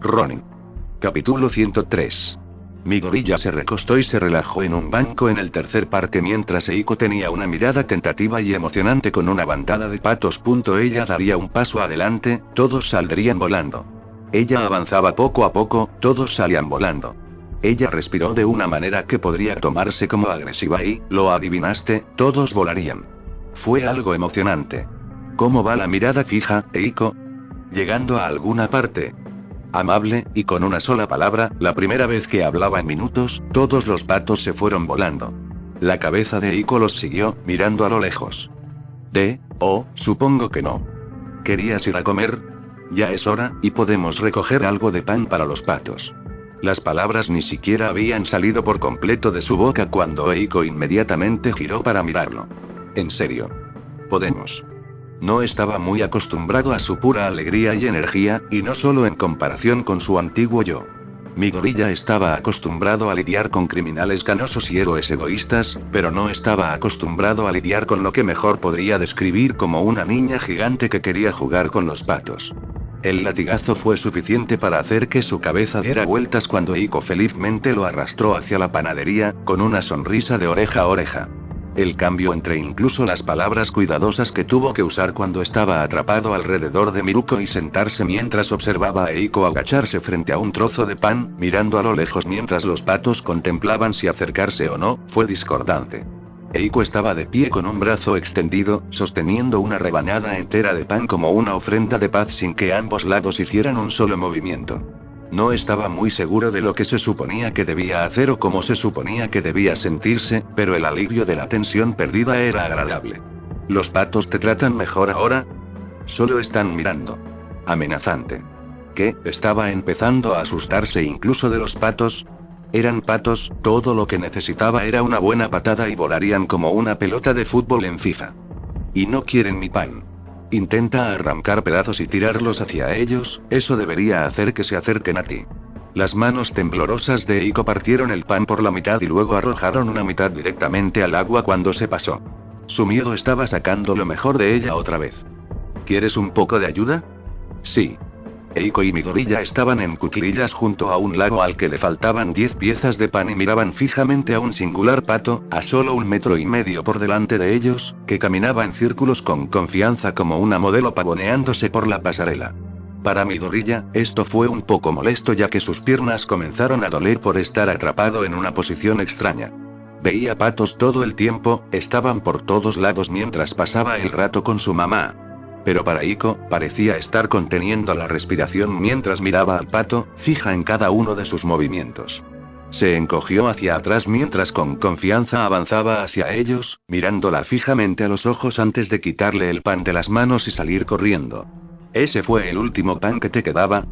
Ronin. Capítulo 103. Mi gorilla se recostó y se relajó en un banco en el tercer parque mientras Eiko tenía una mirada tentativa y emocionante con una bandada de patos. Ella daría un paso adelante, todos saldrían volando. Ella avanzaba poco a poco, todos salían volando. Ella respiró de una manera que podría tomarse como agresiva y, lo adivinaste, todos volarían. Fue algo emocionante. ¿Cómo va la mirada fija, Eiko? Llegando a alguna parte. Amable, y con una sola palabra, la primera vez que hablaba en minutos, todos los patos se fueron volando. La cabeza de Eiko los siguió, mirando a lo lejos. Supongo que no. ¿Querías ir a comer? Ya es hora, y podemos recoger algo de pan para los patos. Las palabras ni siquiera habían salido por completo de su boca cuando Eiko inmediatamente giró para mirarlo. En serio. Podemos. No estaba muy acostumbrado a su pura alegría y energía, y no solo en comparación con su antiguo yo. Mi gorilla estaba acostumbrado a lidiar con criminales canosos y héroes egoístas, pero no estaba acostumbrado a lidiar con lo que mejor podría describir como una niña gigante que quería jugar con los patos. El latigazo fue suficiente para hacer que su cabeza diera vueltas cuando Eiko felizmente lo arrastró hacia la panadería, con una sonrisa de oreja a oreja. El cambio entre incluso las palabras cuidadosas que tuvo que usar cuando estaba atrapado alrededor de Miruko y sentarse mientras observaba a Eiko agacharse frente a un trozo de pan, mirando a lo lejos mientras los patos contemplaban si acercarse o no, fue discordante. Eiko estaba de pie con un brazo extendido, sosteniendo una rebanada entera de pan como una ofrenda de paz sin que ambos lados hicieran un solo movimiento. No estaba muy seguro de lo que se suponía que debía hacer o cómo se suponía que debía sentirse, pero el alivio de la tensión perdida era agradable. ¿Los patos te tratan mejor ahora? Solo están mirando. Amenazante. ¿Qué? Estaba empezando a asustarse incluso de los patos. Eran patos, todo lo que necesitaba era una buena patada y volarían como una pelota de fútbol en FIFA. Y no quieren mi pan. Intenta arrancar pedazos y tirarlos hacia ellos, eso debería hacer que se acerquen a ti. Las manos temblorosas de Eiko partieron el pan por la mitad y luego arrojaron una mitad directamente al agua cuando se pasó. Su miedo estaba sacando lo mejor de ella otra vez. ¿Quieres un poco de ayuda? Sí. Eiko y mi gorilla estaban en cuclillas junto a un lago al que le faltaban 10 piezas de pan y miraban fijamente a un singular pato, a solo 1,5 metros por delante de ellos, que caminaba en círculos con confianza como una modelo pavoneándose por la pasarela. Para mi gorilla, esto fue un poco molesto ya que sus piernas comenzaron a doler por estar atrapado en una posición extraña. Veía patos todo el tiempo, estaban por todos lados mientras pasaba el rato con su mamá. Pero para Eiko, parecía estar conteniendo la respiración mientras miraba al pato, fija en cada uno de sus movimientos. Se encogió hacia atrás mientras con confianza avanzaba hacia ellos, mirándola fijamente a los ojos antes de quitarle el pan de las manos y salir corriendo. ¿Ese fue el último pan que te quedaba?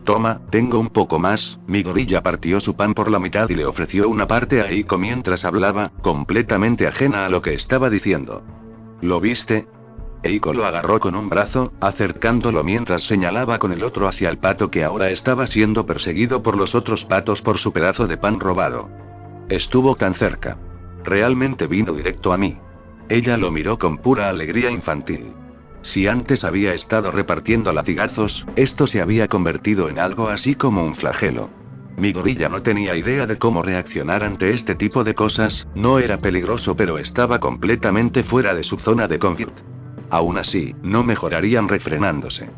Toma, tengo un poco más. Mi gorilla partió su pan por la mitad y le ofreció una parte a Eiko mientras hablaba, completamente ajena a lo que estaba diciendo. ¿Lo viste? Eiko lo agarró con un brazo, acercándolo mientras señalaba con el otro hacia el pato que ahora estaba siendo perseguido por los otros patos por su pedazo de pan robado. Estuvo tan cerca. Realmente vino directo a mí. Ella lo miró con pura alegría infantil. Si antes había estado repartiendo latigazos, esto se había convertido en algo así como un flagelo. Mi gorilla no tenía idea de cómo reaccionar ante este tipo de cosas, no era peligroso pero estaba completamente fuera de su zona de confort. Aún así, no mejorarían refrenándose.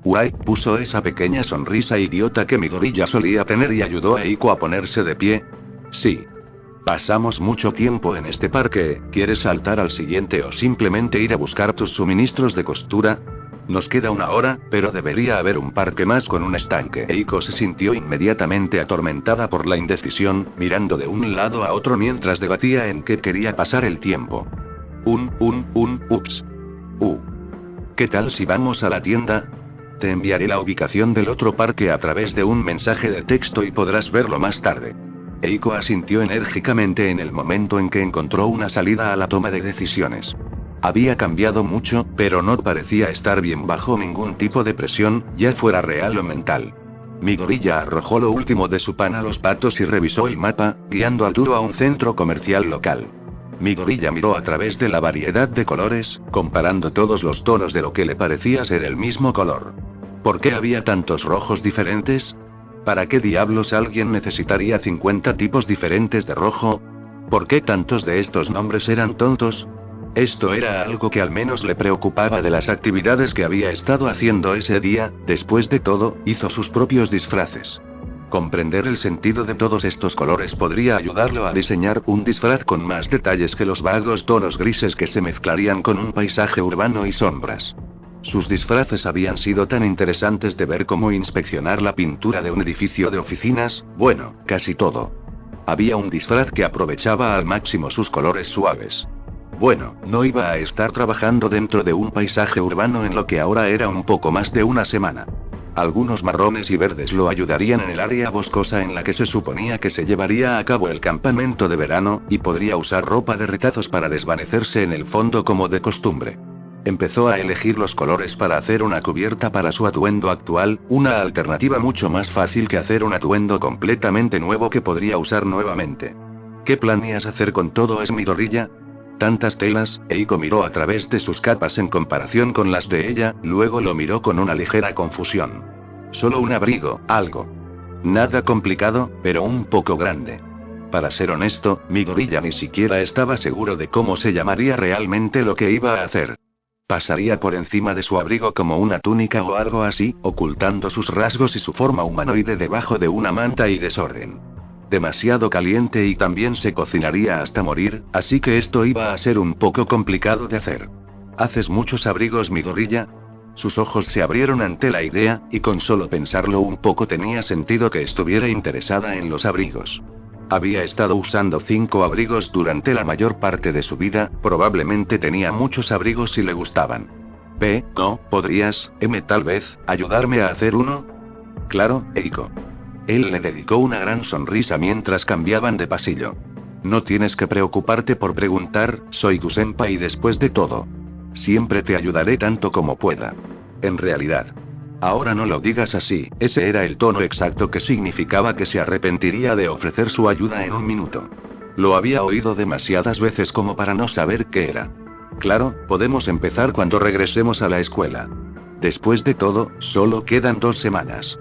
White puso esa pequeña sonrisa idiota que mi gorilla solía tener y ayudó a Eiko a ponerse de pie. Sí. Pasamos mucho tiempo en este parque, ¿quieres saltar al siguiente o simplemente ir a buscar tus suministros de costura? Nos queda 1 hora, pero debería haber un parque más con un estanque. Eiko se sintió inmediatamente atormentada por la indecisión, mirando de un lado a otro mientras debatía en qué quería pasar el tiempo. Ups. ¿Qué tal si vamos a la tienda? Te enviaré la ubicación del otro parque a través de un mensaje de texto y podrás verlo más tarde. Eiko asintió enérgicamente en el momento en que encontró una salida a la toma de decisiones. Había cambiado mucho, pero no parecía estar bien bajo ningún tipo de presión, ya fuera real o mental. Mi gorilla arrojó lo último de su pan a los patos y revisó el mapa, guiando al duro a un centro comercial local. Mi gorilla miró a través de la variedad de colores, comparando todos los tonos de lo que le parecía ser el mismo color. ¿Por qué había tantos rojos diferentes? ¿Para qué diablos alguien necesitaría 50 tipos diferentes de rojo? ¿Por qué tantos de estos nombres eran tontos? Esto era algo que al menos le preocupaba de las actividades que había estado haciendo ese día. Después de todo, hizo sus propios disfraces. Comprender el sentido de todos estos colores podría ayudarlo a diseñar un disfraz con más detalles que los vagos tonos grises que se mezclarían con un paisaje urbano y sombras. Sus disfraces habían sido tan interesantes de ver como inspeccionar la pintura de un edificio de oficinas, bueno, casi todo. Había un disfraz que aprovechaba al máximo sus colores suaves. Bueno, no iba a estar trabajando dentro de un paisaje urbano en lo que ahora era un poco más de una semana. Algunos marrones y verdes lo ayudarían en el área boscosa en la que se suponía que se llevaría a cabo el campamento de verano, y podría usar ropa de retazos para desvanecerse en el fondo como de costumbre. Empezó a elegir los colores para hacer una cubierta para su atuendo actual, una alternativa mucho más fácil que hacer un atuendo completamente nuevo que podría usar nuevamente. ¿Qué planeas hacer con todo eso, Midoriya? Tantas telas. Eiko miró a través de sus capas en comparación con las de ella, luego lo miró con una ligera confusión. Solo un abrigo, algo. Nada complicado, pero un poco grande. Para ser honesto, Midoriya ni siquiera estaba seguro de cómo se llamaría realmente lo que iba a hacer. Pasaría por encima de su abrigo como una túnica o algo así, ocultando sus rasgos y su forma humanoide debajo de una manta y desorden. Demasiado caliente y también se cocinaría hasta morir, así que esto iba a ser un poco complicado de hacer. ¿Haces muchos abrigos, Midoriya? Sus ojos se abrieron ante la idea, y con solo pensarlo un poco tenía sentido que estuviera interesada en los abrigos. Había estado usando 5 abrigos durante la mayor parte de su vida, probablemente tenía muchos abrigos y le gustaban. ¿No podrías, tal vez, ayudarme a hacer uno? Claro, Eiko. Él le dedicó una gran sonrisa mientras cambiaban de pasillo. No tienes que preocuparte por preguntar, soy tu senpai después de todo. Siempre te ayudaré tanto como pueda. En realidad. Ahora no lo digas así, ese era el tono exacto que significaba que se arrepentiría de ofrecer su ayuda en un minuto. Lo había oído demasiadas veces como para no saber qué era. Claro, podemos empezar cuando regresemos a la escuela. Después de todo, solo quedan 2 semanas.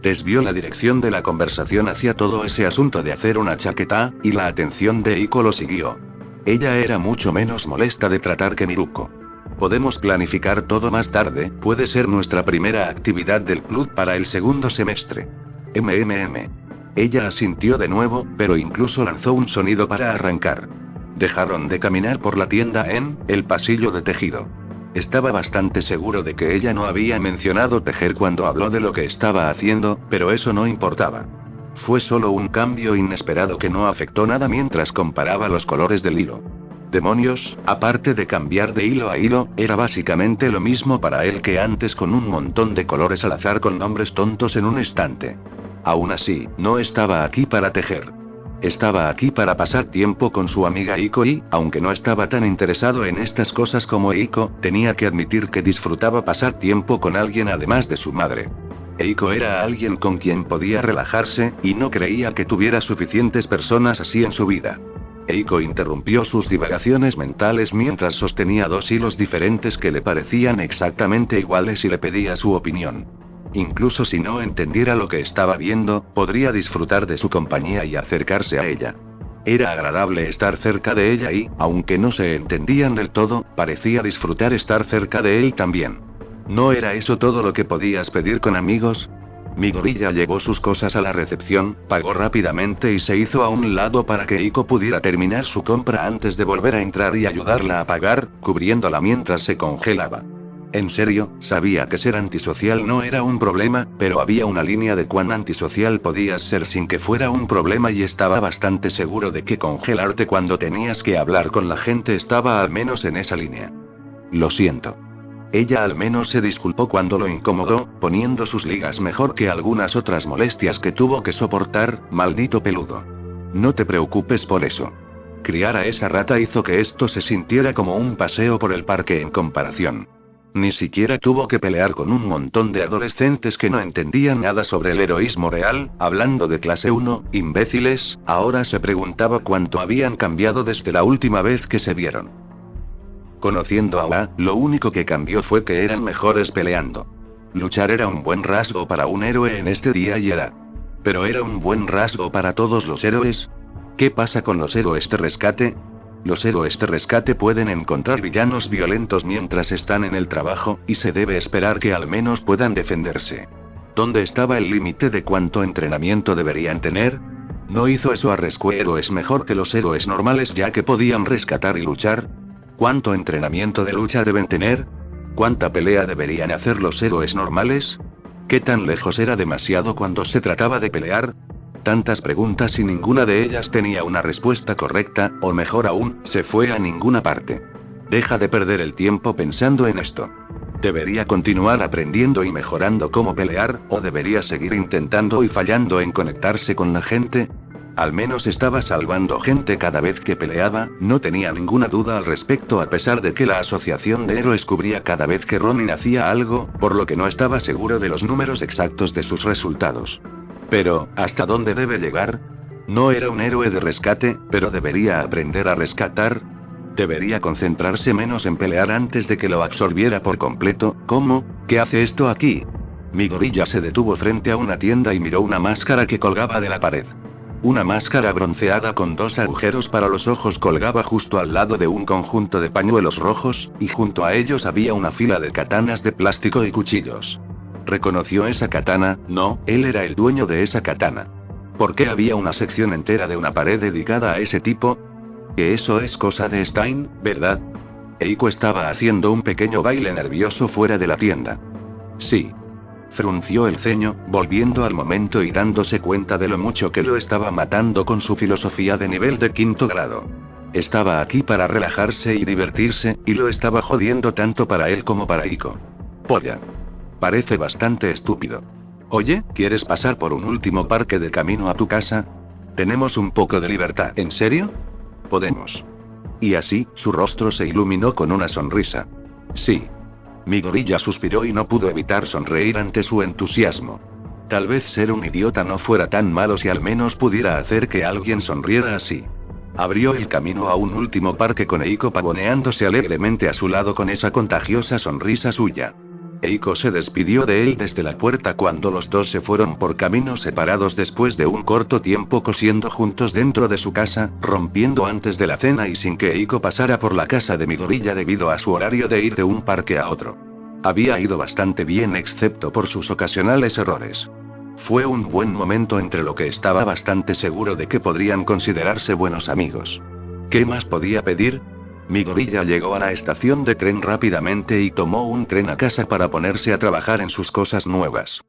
Desvió la dirección de la conversación hacia todo ese asunto de hacer una chaqueta, y la atención de Eiko lo siguió. Ella era mucho menos molesta de tratar que Miruko. Podemos planificar todo más tarde, puede ser nuestra primera actividad del club para el segundo semestre. Ella asintió de nuevo, pero incluso lanzó un sonido para arrancar. Dejaron de caminar por la tienda en el pasillo de tejido. Estaba bastante seguro de que ella no había mencionado tejer cuando habló de lo que estaba haciendo, pero eso no importaba. Fue solo un cambio inesperado que no afectó nada mientras comparaba los colores del hilo. Demonios, aparte de cambiar de hilo a hilo, era básicamente lo mismo para él que antes, con un montón de colores al azar con nombres tontos en un estante. Aún así, no estaba aquí para tejer. Estaba aquí para pasar tiempo con su amiga Eiko y, aunque no estaba tan interesado en estas cosas como Eiko, tenía que admitir que disfrutaba pasar tiempo con alguien además de su madre. Eiko era alguien con quien podía relajarse, y no creía que tuviera suficientes personas así en su vida. Eiko interrumpió sus divagaciones mentales mientras sostenía 2 hilos diferentes que le parecían exactamente iguales y le pedía su opinión. Incluso si no entendiera lo que estaba viendo, podría disfrutar de su compañía y acercarse a ella. Era agradable estar cerca de ella y, aunque no se entendían del todo, parecía disfrutar estar cerca de él también. ¿No era eso todo lo que podías pedir con amigos? Midoriya llevó sus cosas a la recepción, pagó rápidamente y se hizo a un lado para que Eiko pudiera terminar su compra antes de volver a entrar y ayudarla a pagar, cubriéndola mientras se congelaba. En serio, sabía que ser antisocial no era un problema, pero había una línea de cuán antisocial podías ser sin que fuera un problema, y estaba bastante seguro de que congelarte cuando tenías que hablar con la gente estaba al menos en esa línea. Lo siento. Ella al menos se disculpó cuando lo incomodó, poniendo sus ligas mejor que algunas otras molestias que tuvo que soportar, maldito peludo. No te preocupes por eso. Criar a esa rata hizo que esto se sintiera como un paseo por el parque en comparación. Ni siquiera tuvo que pelear con un montón de adolescentes que no entendían nada sobre el heroísmo real. Hablando de clase 1, imbéciles, ahora se preguntaba cuánto habían cambiado desde la última vez que se vieron. Conociendo a Oa, lo único que cambió fue que eran mejores peleando. Luchar era un buen rasgo para un héroe en este día y era. Pero era un buen rasgo para todos los héroes. ¿Qué pasa con los héroes de rescate? Los héroes de rescate pueden encontrar villanos violentos mientras están en el trabajo, y se debe esperar que al menos puedan defenderse. ¿Dónde estaba el límite de cuánto entrenamiento deberían tener? ¿No hizo eso a Rescue Héroes mejor que los héroes normales ya que podían rescatar y luchar? ¿Cuánto entrenamiento de lucha deben tener? ¿Cuánta pelea deberían hacer los héroes normales? ¿Qué tan lejos era demasiado cuando se trataba de pelear? Tantas preguntas y ninguna de ellas tenía una respuesta correcta, o mejor aún, se fue a ninguna parte. Deja de perder el tiempo pensando en esto. ¿Debería continuar aprendiendo y mejorando cómo pelear, o debería seguir intentando y fallando en conectarse con la gente? Al menos estaba salvando gente cada vez que peleaba, no tenía ninguna duda al respecto a pesar de que la asociación de héroes cubría cada vez que Ronin hacía algo, por lo que no estaba seguro de los números exactos de sus resultados. Pero, ¿hasta dónde debe llegar? No era un héroe de rescate, pero debería aprender a rescatar. Debería concentrarse menos en pelear antes de que lo absorbiera por completo. ¿Cómo? ¿Qué hace esto aquí? Mi gorilla se detuvo frente a una tienda y miró una máscara que colgaba de la pared. Una máscara bronceada con 2 agujeros para los ojos colgaba justo al lado de un conjunto de pañuelos rojos, y junto a ellos había una fila de katanas de plástico y cuchillos. ¿Reconoció esa katana? No, él era el dueño de esa katana. ¿Por qué había una sección entera de una pared dedicada a ese tipo? Que eso es cosa de Stein, ¿verdad? Eiko estaba haciendo un pequeño baile nervioso fuera de la tienda. Sí. Frunció el ceño, volviendo al momento y dándose cuenta de lo mucho que lo estaba matando con su filosofía de nivel de 5º grado. Estaba aquí para relajarse y divertirse, y lo estaba jodiendo tanto para él como para Eiko. Polla. Parece bastante estúpido. Oye, ¿quieres pasar por un último parque de camino a tu casa? Tenemos un poco de libertad. ¿En serio? Podemos. Y así, su rostro se iluminó con una sonrisa. Sí. Mi gorilla suspiró y no pudo evitar sonreír ante su entusiasmo. Tal vez ser un idiota no fuera tan malo si al menos pudiera hacer que alguien sonriera así. Abrió el camino a un último parque con Eiko pavoneándose alegremente a su lado con esa contagiosa sonrisa suya. Eiko se despidió de él desde la puerta cuando los dos se fueron por caminos separados después de un corto tiempo cosiendo juntos dentro de su casa, rompiendo antes de la cena y sin que Eiko pasara por la casa de mi gorilla debido a su horario de ir de un parque a otro. Había ido bastante bien excepto por sus ocasionales errores. Fue un buen momento entre lo que estaba bastante seguro de que podrían considerarse buenos amigos. ¿Qué más podía pedir? Mi gorilla llegó a la estación de tren rápidamente y tomó un tren a casa para ponerse a trabajar en sus cosas nuevas.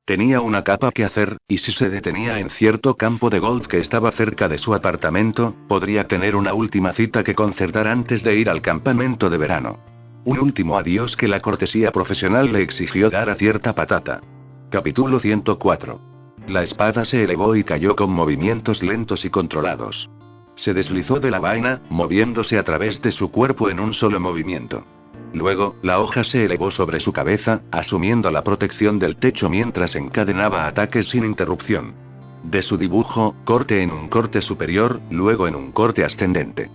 Tenía una capa que hacer, y si se detenía en cierto campo de golf que estaba cerca de su apartamento, podría tener una última cita que concertar antes de ir al campamento de verano. Un último adiós que la cortesía profesional le exigió dar a cierta patata. Capítulo 104. La espada se elevó y cayó con movimientos lentos y controlados. Se deslizó de la vaina, moviéndose a través de su cuerpo en un solo movimiento. Luego, la hoja se elevó sobre su cabeza, asumiendo la protección del techo mientras encadenaba ataques sin interrupción. De su dibujo, corte en un corte superior, luego en un corte ascendente.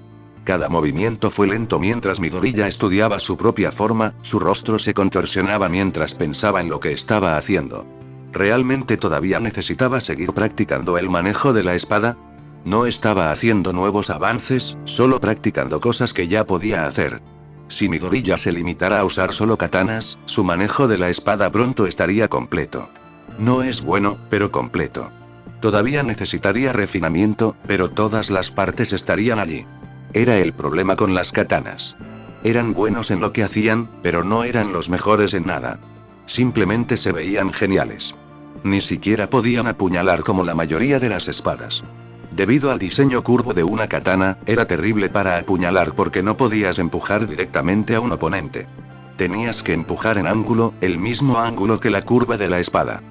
Cada movimiento fue lento mientras mi gorilla estudiaba su propia forma, su rostro se contorsionaba mientras pensaba en lo que estaba haciendo. ¿Realmente todavía necesitaba seguir practicando el manejo de la espada? No estaba haciendo nuevos avances, solo practicando cosas que ya podía hacer. Si mi gorilla se limitara a usar solo katanas, su manejo de la espada pronto estaría completo. No es bueno, pero completo. Todavía necesitaría refinamiento, pero todas las partes estarían allí. Era el problema con las katanas. Eran buenos en lo que hacían, pero no eran los mejores en nada. Simplemente se veían geniales. Ni siquiera podían apuñalar como la mayoría de las espadas. Debido al diseño curvo de una katana, era terrible para apuñalar porque no podías empujar directamente a un oponente. Tenías que empujar en ángulo, el mismo ángulo que la curva de la espada.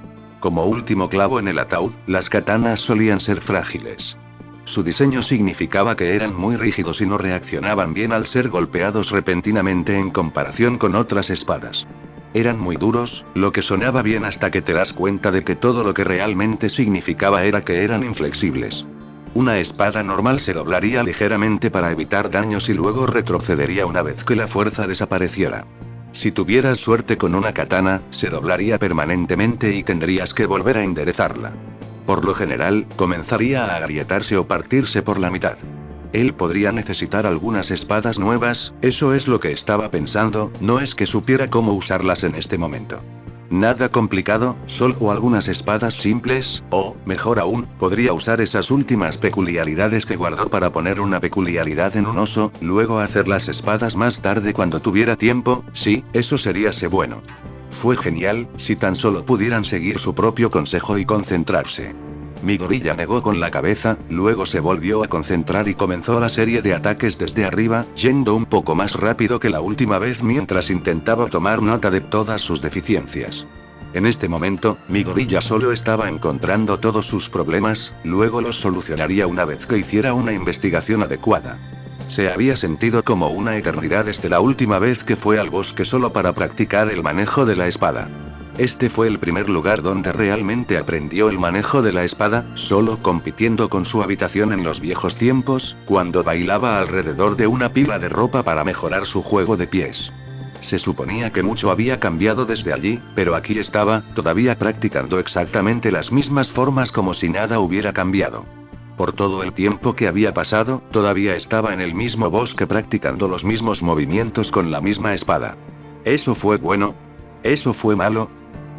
Como último clavo en el ataúd, las katanas solían ser frágiles. Su diseño significaba que eran muy rígidos y no reaccionaban bien al ser golpeados repentinamente en comparación con otras espadas. Eran muy duros, lo que sonaba bien hasta que te das cuenta de que todo lo que realmente significaba era que eran inflexibles. Una espada normal se doblaría ligeramente para evitar daños y luego retrocedería una vez que la fuerza desapareciera. Si tuvieras suerte con una katana, se doblaría permanentemente y tendrías que volver a enderezarla. Por lo general, comenzaría a agrietarse o partirse por la mitad. Él podría necesitar algunas espadas nuevas, eso es lo que estaba pensando, no es que supiera cómo usarlas en este momento. Nada complicado, solo algunas espadas simples, o, mejor aún, podría usar esas últimas peculiaridades que guardó para poner una peculiaridad en un oso, luego hacer las espadas más tarde cuando tuviera tiempo, sí, eso seríase bueno. Fue genial, si tan solo pudieran seguir su propio consejo y concentrarse. Mi gorilla negó con la cabeza, luego se volvió a concentrar y comenzó la serie de ataques desde arriba, yendo un poco más rápido que la última vez mientras intentaba tomar nota de todas sus deficiencias. En este momento, mi gorilla solo estaba encontrando todos sus problemas, luego los solucionaría una vez que hiciera una investigación adecuada. Se había sentido como una eternidad desde la última vez que fue al bosque solo para practicar el manejo de la espada. Este fue el primer lugar donde realmente aprendió el manejo de la espada, solo compitiendo con su habitación en los viejos tiempos, cuando bailaba alrededor de una pila de ropa para mejorar su juego de pies. Se suponía que mucho había cambiado desde allí, pero aquí estaba, todavía practicando exactamente las mismas formas como si nada hubiera cambiado. Por todo el tiempo que había pasado, todavía estaba en el mismo bosque practicando los mismos movimientos con la misma espada. ¿Eso fue bueno? ¿Eso fue malo?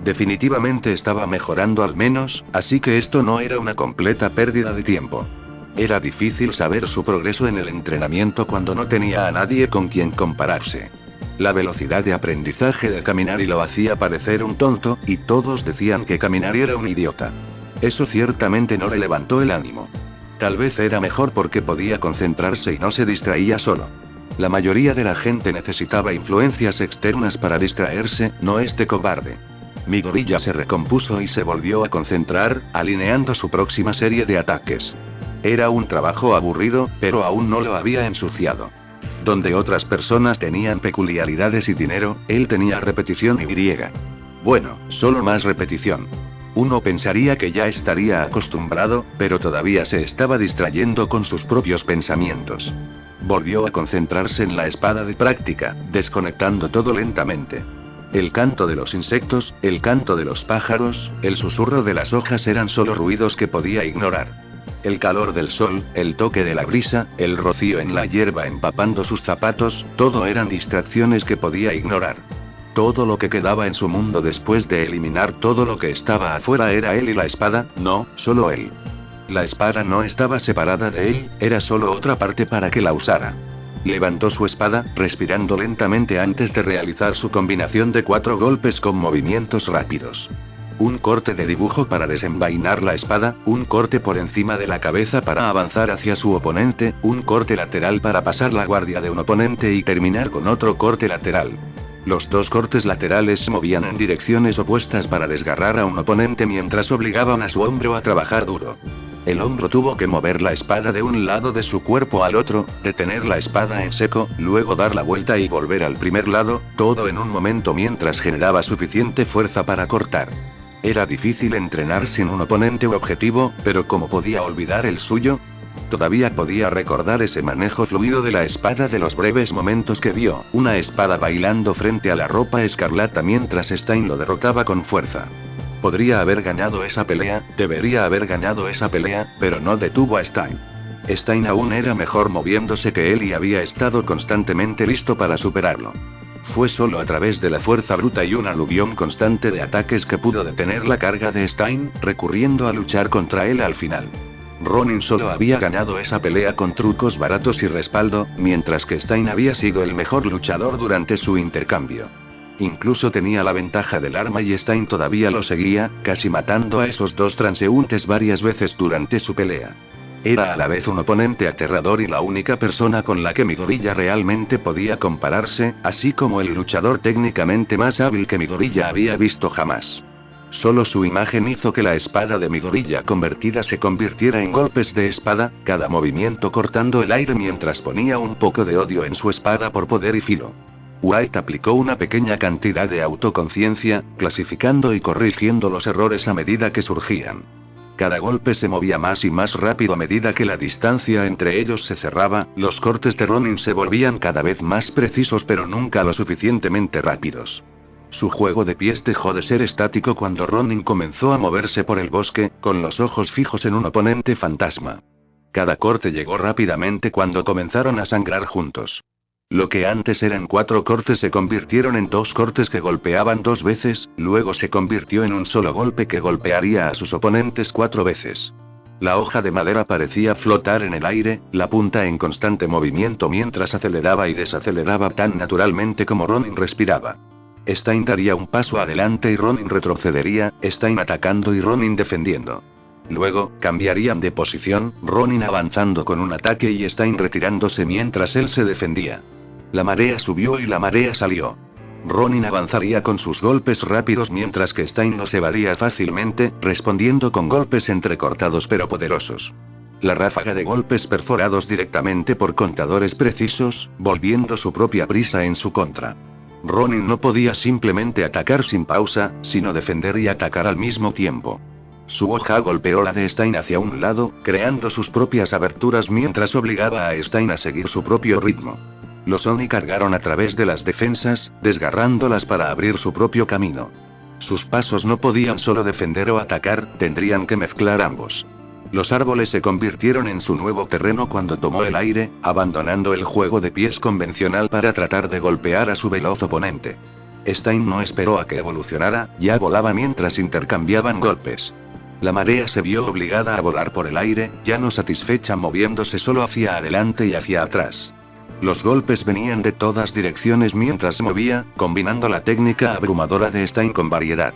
Definitivamente estaba mejorando al menos, así que esto no era una completa pérdida de tiempo. Era difícil saber su progreso en el entrenamiento cuando no tenía a nadie con quien compararse. La velocidad de aprendizaje de Kaminari lo hacía parecer un tonto, y todos decían que Kaminari era un idiota. Eso ciertamente no le levantó el ánimo. Tal vez era mejor porque podía concentrarse y no se distraía solo. La mayoría de la gente necesitaba influencias externas para distraerse, no es de cobarde. Mi gorilla se recompuso y se volvió a concentrar, alineando su próxima serie de ataques. Era un trabajo aburrido, pero aún no lo había ensuciado. Donde otras personas tenían peculiaridades y dinero, él tenía repetición y griega. Bueno, solo más repetición. Uno pensaría que ya estaría acostumbrado, pero todavía se estaba distrayendo con sus propios pensamientos. Volvió a concentrarse en la espada de práctica, desconectando todo lentamente. El canto de los insectos, el canto de los pájaros, el susurro de las hojas eran solo ruidos que podía ignorar. El calor del sol, el toque de la brisa, el rocío en la hierba empapando sus zapatos, todo eran distracciones que podía ignorar. Todo lo que quedaba en su mundo después de eliminar todo lo que estaba afuera era él y la espada, no, solo él. La espada no estaba separada de él, era solo otra parte para que la usara. Levantó su espada, respirando lentamente antes de realizar su combinación de 4 golpes con movimientos rápidos. Un corte de dibujo para desenvainar la espada, un corte por encima de la cabeza para avanzar hacia su oponente, un corte lateral para pasar la guardia de un oponente y terminar con otro corte lateral. Los 2 cortes laterales se movían en direcciones opuestas para desgarrar a un oponente mientras obligaban a su hombro a trabajar duro. El hombro tuvo que mover la espada de un lado de su cuerpo al otro, detener la espada en seco, luego dar la vuelta y volver al primer lado, todo en un momento mientras generaba suficiente fuerza para cortar. Era difícil entrenar sin un oponente u objetivo, pero ¿cómo podía olvidar el suyo? Todavía podía recordar ese manejo fluido de la espada de los breves momentos que vio, una espada bailando frente a la ropa escarlata mientras Stein lo derrotaba con fuerza. Podría haber ganado esa pelea, debería haber ganado esa pelea, pero no detuvo a Stein. Stein aún era mejor moviéndose que él y había estado constantemente listo para superarlo. Fue solo a través de la fuerza bruta y un aluvión constante de ataques que pudo detener la carga de Stein, recurriendo a luchar contra él al final. Ronin solo había ganado esa pelea con trucos baratos y respaldo, mientras que Stein había sido el mejor luchador durante su intercambio. Incluso tenía la ventaja del arma y Stein todavía lo seguía, casi matando a esos 2 transeúntes varias veces durante su pelea. Era a la vez un oponente aterrador y la única persona con la que mi gorilla realmente podía compararse, así como el luchador técnicamente más hábil que mi gorilla había visto jamás. Solo su imagen hizo que la espada de mi gorilla convertida se convirtiera en golpes de espada, cada movimiento cortando el aire mientras ponía un poco de odio en su espada por poder y filo. White aplicó una pequeña cantidad de autoconciencia, clasificando y corrigiendo los errores a medida que surgían. Cada golpe se movía más y más rápido a medida que la distancia entre ellos se cerraba, los cortes de Ronin se volvían cada vez más precisos pero nunca lo suficientemente rápidos. Su juego de pies dejó de ser estático cuando Ronin comenzó a moverse por el bosque, con los ojos fijos en un oponente fantasma. Cada corte llegó rápidamente cuando comenzaron a sangrar juntos. Lo que antes eran 4 cortes se convirtieron en 2 cortes que golpeaban 2 veces, luego se convirtió en un solo golpe que golpearía a sus oponentes 4 veces. La hoja de madera parecía flotar en el aire, la punta en constante movimiento mientras aceleraba y desaceleraba tan naturalmente como Ronin respiraba. Stein daría un paso adelante y Ronin retrocedería, Stein atacando y Ronin defendiendo. Luego, cambiarían de posición, Ronin avanzando con un ataque y Stein retirándose mientras él se defendía. La marea subió y la marea salió. Ronin avanzaría con sus golpes rápidos mientras que Stein los evadia fácilmente, respondiendo con golpes entrecortados pero poderosos. La ráfaga de golpes perforados directamente por contadores precisos, volviendo su propia prisa en su contra. Ronin no podía simplemente atacar sin pausa, sino defender y atacar al mismo tiempo. Su hoja golpeó la de Stein hacia un lado, creando sus propias aberturas mientras obligaba a Stein a seguir su propio ritmo. Los Oni cargaron a través de las defensas, desgarrándolas para abrir su propio camino. Sus pasos no podían solo defender o atacar, tendrían que mezclar ambos. Los árboles se convirtieron en su nuevo terreno cuando tomó el aire, abandonando el juego de pies convencional para tratar de golpear a su veloz oponente. Stein no esperó a que evolucionara, ya volaba mientras intercambiaban golpes. La marea se vio obligada a volar por el aire, ya no satisfecha moviéndose solo hacia adelante y hacia atrás. Los golpes venían de todas direcciones mientras se movía, combinando la técnica abrumadora de Stein con variedad.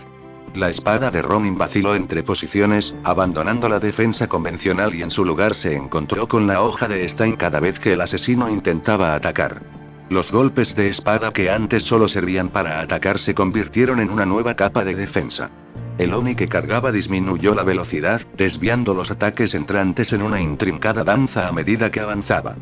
La espada de Ronin vaciló entre posiciones, abandonando la defensa convencional y en su lugar se encontró con la hoja de Stein cada vez que el asesino intentaba atacar. Los golpes de espada que antes solo servían para atacar se convirtieron en una nueva capa de defensa. El Oni que cargaba disminuyó la velocidad, desviando los ataques entrantes en una intrincada danza a medida que avanzaba.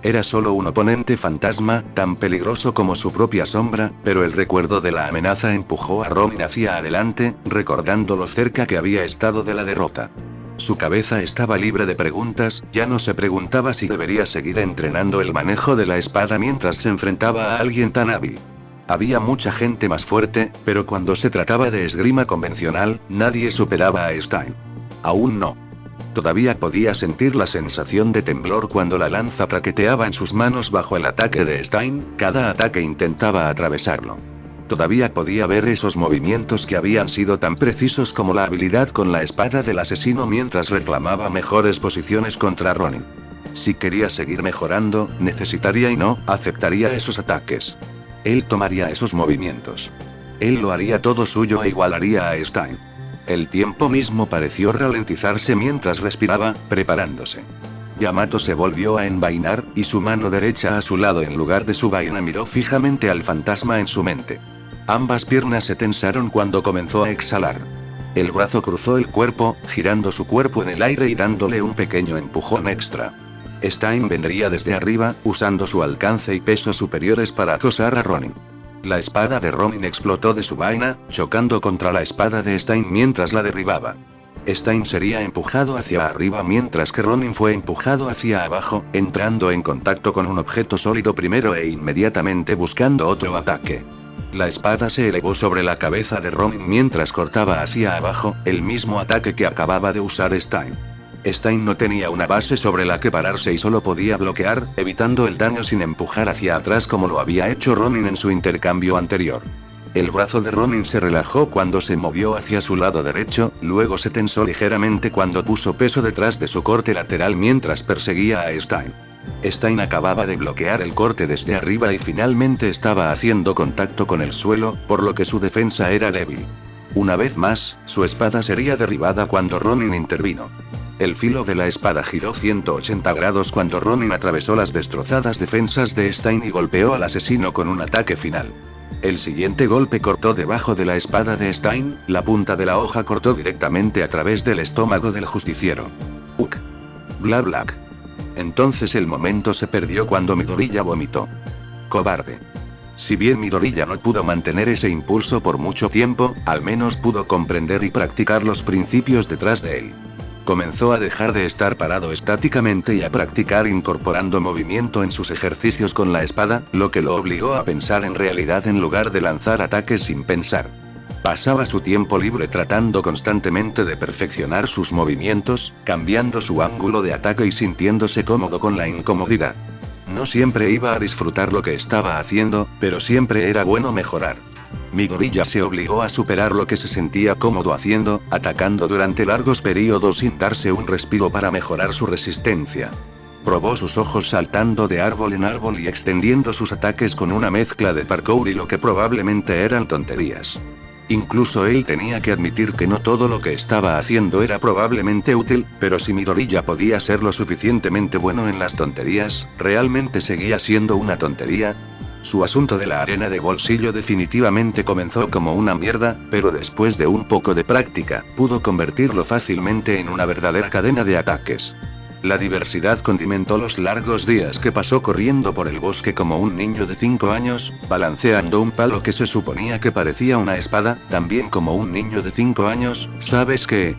Era solo un oponente fantasma, tan peligroso como su propia sombra, pero el recuerdo de la amenaza empujó a Ronin hacia adelante, recordando lo cerca que había estado de la derrota. Su cabeza estaba libre de preguntas, ya no se preguntaba si debería seguir entrenando el manejo de la espada mientras se enfrentaba a alguien tan hábil. Había mucha gente más fuerte, pero cuando se trataba de esgrima convencional, nadie superaba a Stein. Aún no. Todavía podía sentir la sensación de temblor cuando la lanza traqueteaba en sus manos bajo el ataque de Stein, cada ataque intentaba atravesarlo. Todavía podía ver esos movimientos que habían sido tan precisos como la habilidad con la espada del asesino mientras reclamaba mejores posiciones contra Ronin. Si quería seguir mejorando, necesitaría y no aceptaría esos ataques. Él tomaría esos movimientos. Él lo haría todo suyo e igualaría a Stein. El tiempo mismo pareció ralentizarse mientras respiraba, preparándose. Yamato se volvió a envainar, y su mano derecha a su lado en lugar de su vaina miró fijamente al fantasma en su mente. Ambas piernas se tensaron cuando comenzó a exhalar. El brazo cruzó el cuerpo, girando su cuerpo en el aire y dándole un pequeño empujón extra. Stein vendría desde arriba, usando su alcance y peso superiores para acosar a Ronin. La espada de Ronin explotó de su vaina, chocando contra la espada de Stein mientras la derribaba. Stein sería empujado hacia arriba mientras que Ronin fue empujado hacia abajo, entrando en contacto con un objeto sólido primero e inmediatamente buscando otro ataque. La espada se elevó sobre la cabeza de Ronin mientras cortaba hacia abajo, el mismo ataque que acababa de usar Stein. Stein no tenía una base sobre la que pararse y solo podía bloquear, evitando el daño sin empujar hacia atrás como lo había hecho Ronin en su intercambio anterior. El brazo de Ronin se relajó cuando se movió hacia su lado derecho, luego se tensó ligeramente cuando puso peso detrás de su corte lateral mientras perseguía a Stein. Stein acababa de bloquear el corte desde arriba y finalmente estaba haciendo contacto con el suelo, por lo que su defensa era débil. Una vez más, su espada sería derribada cuando Ronin intervino. El filo de la espada giró 180 grados cuando Ronin atravesó las destrozadas defensas de Stein y golpeó al asesino con un ataque final. El siguiente golpe cortó debajo de la espada de Stein, la punta de la hoja cortó directamente a través del estómago del justiciero. Uk. Bla bla. Entonces el momento se perdió cuando Midoriya vomitó. Cobarde. Si bien Midoriya no pudo mantener ese impulso por mucho tiempo, al menos pudo comprender y practicar los principios detrás de él. Comenzó a dejar de estar parado estáticamente y a practicar incorporando movimiento en sus ejercicios con la espada, lo que lo obligó a pensar en realidad en lugar de lanzar ataques sin pensar. Pasaba su tiempo libre tratando constantemente de perfeccionar sus movimientos, cambiando su ángulo de ataque y sintiéndose cómodo con la incomodidad. No siempre iba a disfrutar lo que estaba haciendo, pero siempre era bueno mejorar. Midoriya se obligó a superar lo que se sentía cómodo haciendo, atacando durante largos periodos sin darse un respiro para mejorar su resistencia. Probó sus ojos saltando de árbol en árbol y extendiendo sus ataques con una mezcla de parkour y lo que probablemente eran tonterías. Incluso él tenía que admitir que no todo lo que estaba haciendo era probablemente útil, pero si Midoriya podía ser lo suficientemente bueno en las tonterías, ¿realmente seguía siendo una tontería? Su asunto de la arena de bolsillo definitivamente comenzó como una mierda, pero después de un poco de práctica, pudo convertirlo fácilmente en una verdadera cadena de ataques. La diversidad condimentó los largos días que pasó corriendo por el bosque como un niño de 5 años, balanceando un palo que se suponía que parecía una espada, también como un niño de 5 años, ¿sabes qué?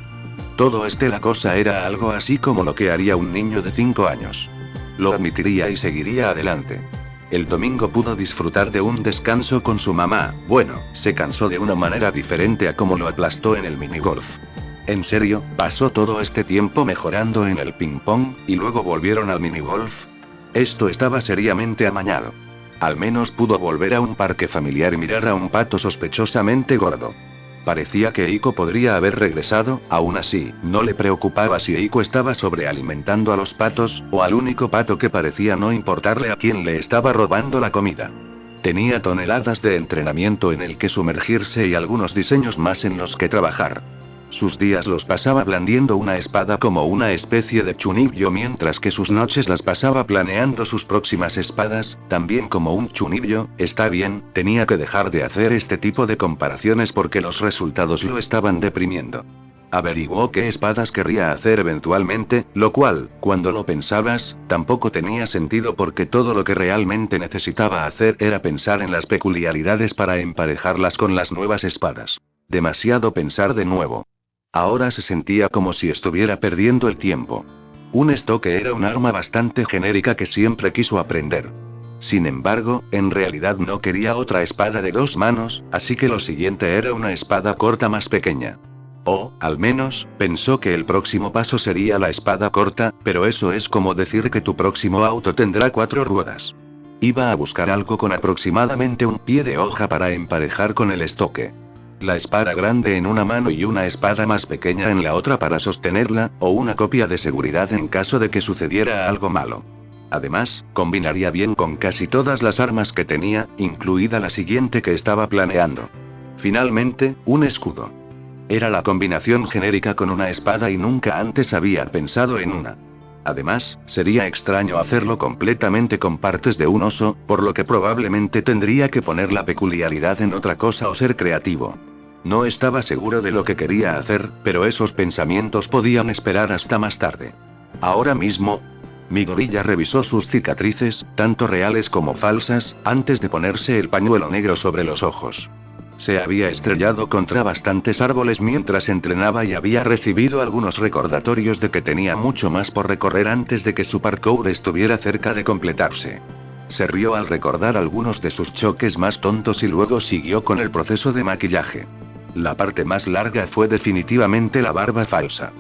La cosa era algo así como lo que haría un niño de 5 años. Lo admitiría y seguiría adelante. El domingo pudo disfrutar de un descanso con su mamá, bueno, se cansó de una manera diferente a como lo aplastó en el minigolf. En serio, pasó todo este tiempo mejorando en el ping pong, y luego volvieron al minigolf. Esto estaba seriamente amañado. Al menos pudo volver a un parque familiar y mirar a un pato sospechosamente gordo. Parecía que Eiko podría haber regresado, aún así, no le preocupaba si Eiko estaba sobrealimentando a los patos, o al único pato que parecía no importarle a quién le estaba robando la comida. Tenía toneladas de entrenamiento en el que sumergirse y algunos diseños más en los que trabajar. Sus días los pasaba blandiendo una espada como una especie de chunibyo mientras que sus noches las pasaba planeando sus próximas espadas, también como un chunibyo. Está bien, tenía que dejar de hacer este tipo de comparaciones porque los resultados lo estaban deprimiendo. Averiguó qué espadas querría hacer eventualmente, lo cual, cuando lo pensabas, tampoco tenía sentido porque todo lo que realmente necesitaba hacer era pensar en las peculiaridades para emparejarlas con las nuevas espadas. Demasiado pensar de nuevo. Ahora se sentía como si estuviera perdiendo el tiempo. Un estoque era un arma bastante genérica que siempre quiso aprender. Sin embargo, en realidad no quería otra espada de 2 manos, así que lo siguiente era una espada corta más pequeña. O, al menos, pensó que el próximo paso sería la espada corta, pero eso es como decir que tu próximo auto tendrá 4 ruedas. Iba a buscar algo con aproximadamente un pie de hoja para emparejar con el estoque. La espada grande en una mano y una espada más pequeña en la otra para sostenerla, o una copia de seguridad en caso de que sucediera algo malo. Además, combinaría bien con casi todas las armas que tenía, incluida la siguiente que estaba planeando. Finalmente, un escudo. Era la combinación genérica con una espada y nunca antes había pensado en una. Además, sería extraño hacerlo completamente con partes de un oso, por lo que probablemente tendría que poner la peculiaridad en otra cosa o ser creativo. No estaba seguro de lo que quería hacer, pero esos pensamientos podían esperar hasta más tarde. Ahora mismo, Midoriya revisó sus cicatrices, tanto reales como falsas, antes de ponerse el pañuelo negro sobre los ojos. Se había estrellado contra bastantes árboles mientras entrenaba y había recibido algunos recordatorios de que tenía mucho más por recorrer antes de que su parkour estuviera cerca de completarse. Se rió al recordar algunos de sus choques más tontos y luego siguió con el proceso de maquillaje. La parte más larga fue definitivamente la barba falsa.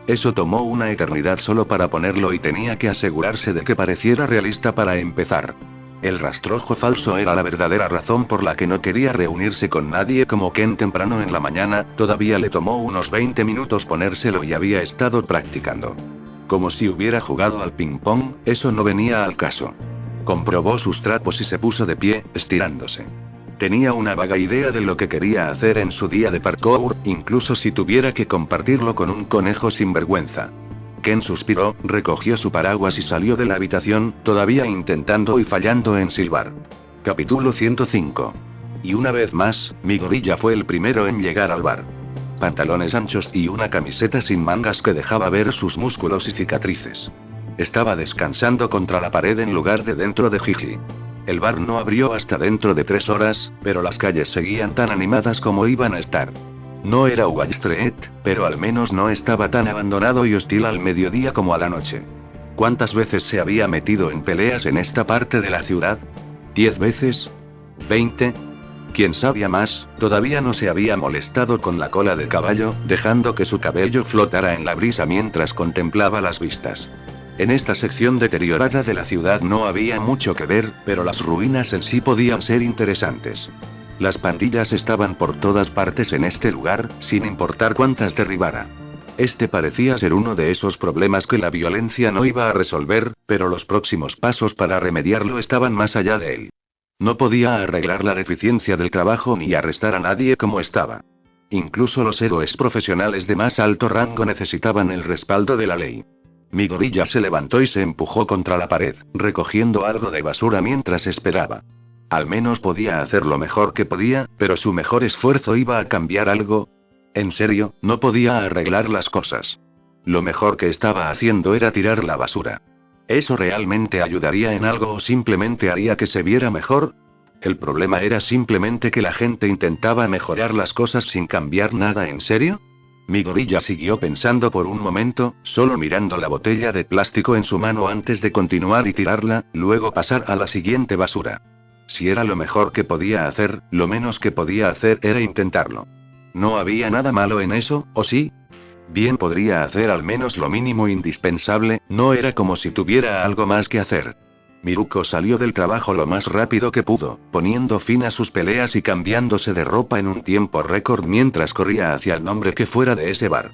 Eso tomó una eternidad solo para ponerlo y tenía que asegurarse de que pareciera realista para empezar. El rastrojo falso era la verdadera razón por la que no quería reunirse con nadie como Ken temprano en la mañana, todavía le tomó unos 20 minutos ponérselo y había estado practicando. Como si hubiera jugado al ping pong, eso no venía al caso. Comprobó sus trapos y se puso de pie, estirándose. Tenía una vaga idea de lo que quería hacer en su día de parkour, incluso si tuviera que compartirlo con un conejo sinvergüenza. Ken suspiró, recogió su paraguas y salió de la habitación, todavía intentando y fallando en silbar. Capítulo 105. Y una vez más, Midoriya fue el primero en llegar al bar. Pantalones anchos y una camiseta sin mangas que dejaba ver sus músculos y cicatrices. Estaba descansando contra la pared en lugar de dentro de Jiji. El bar no abrió hasta dentro de 3 horas, pero las calles seguían tan animadas como iban a estar. No era Wall Street, pero al menos no estaba tan abandonado y hostil al mediodía como a la noche. ¿Cuántas veces se había metido en peleas en esta parte de la ciudad? ¿10 veces? ¿20? Quién sabía más, todavía no se había molestado con la cola de caballo, dejando que su cabello flotara en la brisa mientras contemplaba las vistas. En esta sección deteriorada de la ciudad no había mucho que ver, pero las ruinas en sí podían ser interesantes. Las pandillas estaban por todas partes en este lugar, sin importar cuántas derribara. Este parecía ser uno de esos problemas que la violencia no iba a resolver, pero los próximos pasos para remediarlo estaban más allá de él. No podía arreglar la deficiencia del trabajo ni arrestar a nadie como estaba. Incluso los héroes profesionales de más alto rango necesitaban el respaldo de la ley. Mi gorilla se levantó y se empujó contra la pared, recogiendo algo de basura mientras esperaba. Al menos podía hacer lo mejor que podía, pero su mejor esfuerzo iba a cambiar algo. En serio, no podía arreglar las cosas. Lo mejor que estaba haciendo era tirar la basura. ¿Eso realmente ayudaría en algo o simplemente haría que se viera mejor? El problema era simplemente que la gente intentaba mejorar las cosas sin cambiar nada. ¿En serio? Mi gorilla siguió pensando por un momento, solo mirando la botella de plástico en su mano antes de continuar y tirarla, luego pasar a la siguiente basura. Si era lo mejor que podía hacer, lo menos que podía hacer era intentarlo. ¿No había nada malo en eso, o sí? Bien, podría hacer al menos lo mínimo indispensable, no era como si tuviera algo más que hacer. Miruko salió del trabajo lo más rápido que pudo, poniendo fin a sus peleas y cambiándose de ropa en un tiempo récord mientras corría hacia el nombre que fuera de ese bar.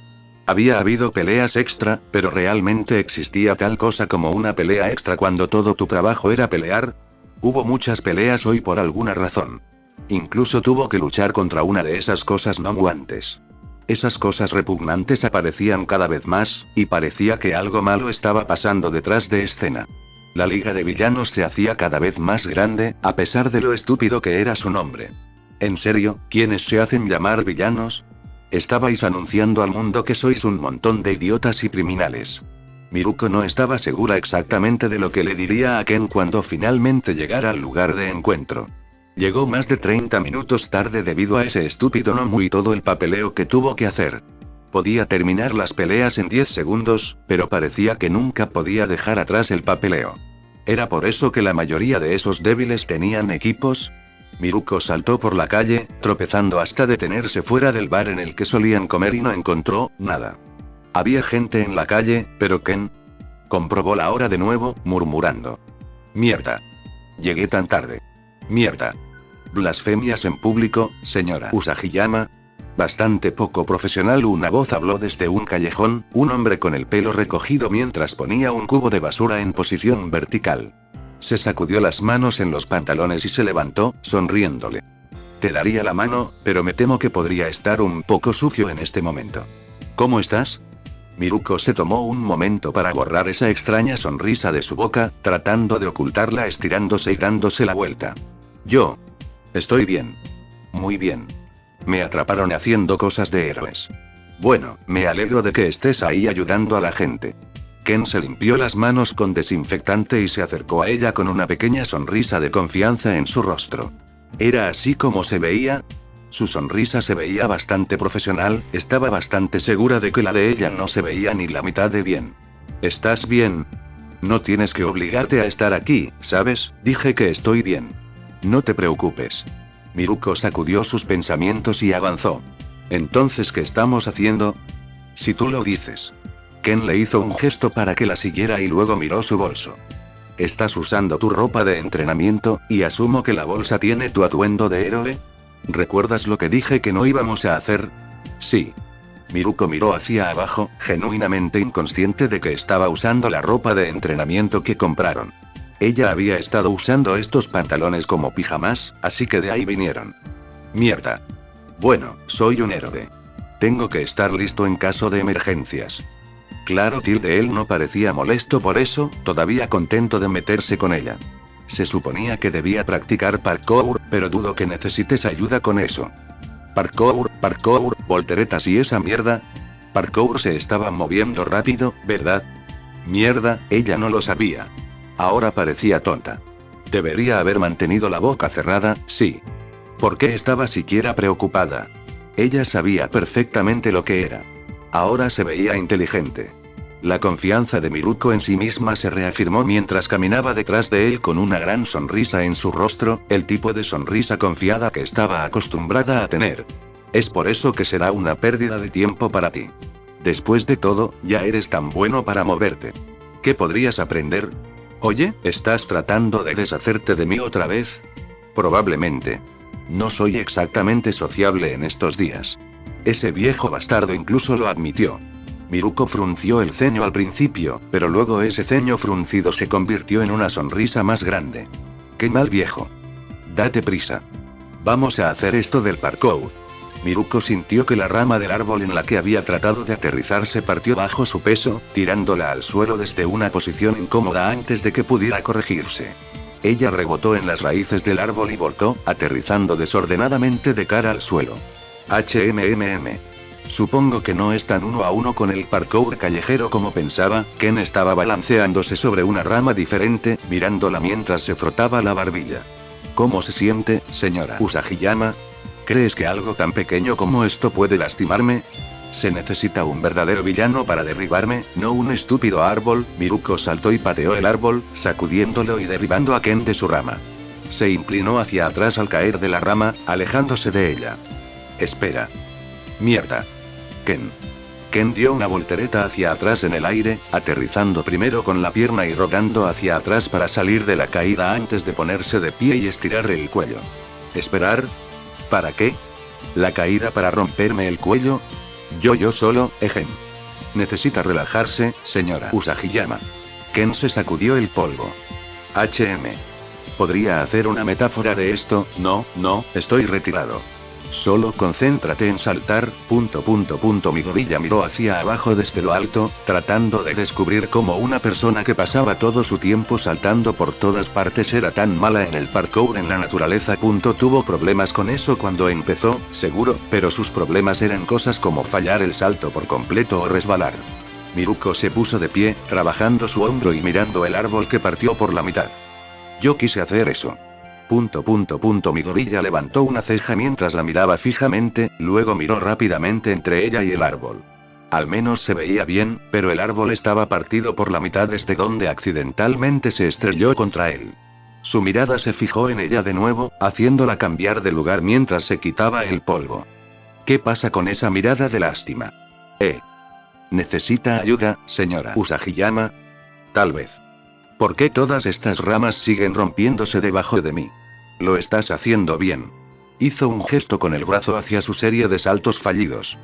Había habido peleas extra, pero ¿realmente existía tal cosa como una pelea extra cuando todo tu trabajo era pelear? Hubo muchas peleas hoy por alguna razón. Incluso tuvo que luchar contra una de esas cosas no guantes. Esas cosas repugnantes aparecían cada vez más, y parecía que algo malo estaba pasando detrás de escena. La liga de villanos se hacía cada vez más grande, a pesar de lo estúpido que era su nombre. ¿En serio, quiénes se hacen llamar villanos? Estabais anunciando al mundo que sois un montón de idiotas y criminales. Miruko no estaba segura exactamente de lo que le diría a Ken cuando finalmente llegara al lugar de encuentro. Llegó más de 30 minutos tarde debido a ese estúpido Nomu y todo el papeleo que tuvo que hacer. Podía terminar las peleas en 10 segundos, pero parecía que nunca podía dejar atrás el papeleo. ¿Era por eso que la mayoría de esos débiles tenían equipos? Miruko saltó por la calle, tropezando hasta detenerse fuera del bar en el que solían comer y no encontró nada. Había gente en la calle, pero Ken comprobó la hora de nuevo, murmurando. Mierda. Llegué tan tarde. Mierda. Blasfemias en público, señora Usagiyama. Bastante poco profesional. Una voz habló desde un callejón, un hombre con el pelo recogido mientras ponía un cubo de basura en posición vertical. Se sacudió las manos en los pantalones y se levantó, sonriéndole. Te daría la mano, pero me temo que podría estar un poco sucio en este momento. ¿Cómo estás? Miruko se tomó un momento para borrar esa extraña sonrisa de su boca, tratando de ocultarla estirándose y dándose la vuelta. Yo estoy bien. Muy bien. Me atraparon haciendo cosas de héroes. Bueno, me alegro de que estés ahí ayudando a la gente. Ken se limpió las manos con desinfectante y se acercó a ella con una pequeña sonrisa de confianza en su rostro. ¿Era así como se veía? Su sonrisa se veía bastante profesional, estaba bastante segura de que la de ella no se veía ni la mitad de bien. ¿Estás bien? No tienes que obligarte a estar aquí, ¿sabes? Dije que estoy bien. No te preocupes. Miruko sacudió sus pensamientos y avanzó. ¿Entonces qué estamos haciendo? Si tú lo dices. Ken le hizo un gesto para que la siguiera y luego miró su bolso. Estás usando tu ropa de entrenamiento, y asumo que la bolsa tiene tu atuendo de héroe. ¿Recuerdas lo que dije que no íbamos a hacer? Sí. Miruko miró hacia abajo, genuinamente inconsciente de que estaba usando la ropa de entrenamiento que compraron. Ella había estado usando estos pantalones como pijamas, así que de ahí vinieron. Mierda. Bueno, soy un héroe. Tengo que estar listo en caso de emergencias. Claro, él no parecía molesto por eso, todavía contento de meterse con ella. Se suponía que debía practicar parkour, pero dudo que necesites ayuda con eso. Parkour, volteretas y esa mierda. Parkour se estaba moviendo rápido, ¿verdad? Mierda, ella no lo sabía. Ahora parecía tonta. Debería haber mantenido la boca cerrada, sí. ¿Por qué estaba siquiera preocupada? Ella sabía perfectamente lo que era. Ahora se veía inteligente. La confianza de Miruko en sí misma se reafirmó mientras caminaba detrás de él con una gran sonrisa en su rostro, el tipo de sonrisa confiada que estaba acostumbrada a tener. Es por eso que será una pérdida de tiempo para ti. Después de todo, ya eres tan bueno para moverte. ¿Qué podrías aprender? Oye, ¿estás tratando de deshacerte de mí otra vez? Probablemente. No soy exactamente sociable en estos días. Ese viejo bastardo incluso lo admitió. Miruko frunció el ceño al principio, pero luego ese ceño fruncido se convirtió en una sonrisa más grande. ¡Qué mal viejo! Date prisa. Vamos a hacer esto del parkour. Miruko sintió que la rama del árbol en la que había tratado de aterrizar se partió bajo su peso, tirándola al suelo desde una posición incómoda antes de que pudiera corregirse. Ella rebotó en las raíces del árbol y volcó, aterrizando desordenadamente de cara al suelo. Supongo que no es tan uno a uno con el parkour callejero como pensaba. Ken estaba balanceándose sobre una rama diferente, mirándola mientras se frotaba la barbilla. ¿Cómo se siente, señora Usagiyama? ¿Crees que algo tan pequeño como esto puede lastimarme? Se necesita un verdadero villano para derribarme, no un estúpido árbol. Miruko saltó y pateó el árbol, sacudiéndolo y derribando a Ken de su rama. Se inclinó hacia atrás al caer de la rama, alejándose de ella. Espera. Mierda. Ken dio una voltereta hacia atrás en el aire, aterrizando primero con la pierna y rodando hacia atrás para salir de la caída antes de ponerse de pie y estirar el cuello. ¿Esperar? ¿Para qué? ¿La caída para romperme el cuello? Yo solo, Necesita relajarse, señora Usagiyama. Ken se sacudió el polvo. ¿Podría hacer una metáfora de esto? No, estoy retirado. Solo concéntrate en saltar, ... Mi gorilla miró hacia abajo desde lo alto, tratando de descubrir cómo una persona que pasaba todo su tiempo saltando por todas partes era tan mala en el parkour en la naturaleza. Tuvo problemas con eso cuando empezó, seguro, pero sus problemas eran cosas como fallar el salto por completo o resbalar. Miruko se puso de pie, trabajando su hombro y mirando el árbol que partió por la mitad. Yo quise hacer eso. Mi gorilla levantó una ceja mientras la miraba fijamente, luego miró rápidamente entre ella y el árbol. Al menos se veía bien, pero el árbol estaba partido por la mitad desde donde accidentalmente se estrelló contra él. Su mirada se fijó en ella de nuevo, haciéndola cambiar de lugar mientras se quitaba el polvo. ¿Qué pasa con esa mirada de lástima? ¿Necesita ayuda, señora Usagiyama? Tal vez. ¿Por qué todas estas ramas siguen rompiéndose debajo de mí? Lo estás haciendo bien. Hizo un gesto con el brazo hacia su serie de saltos fallidos.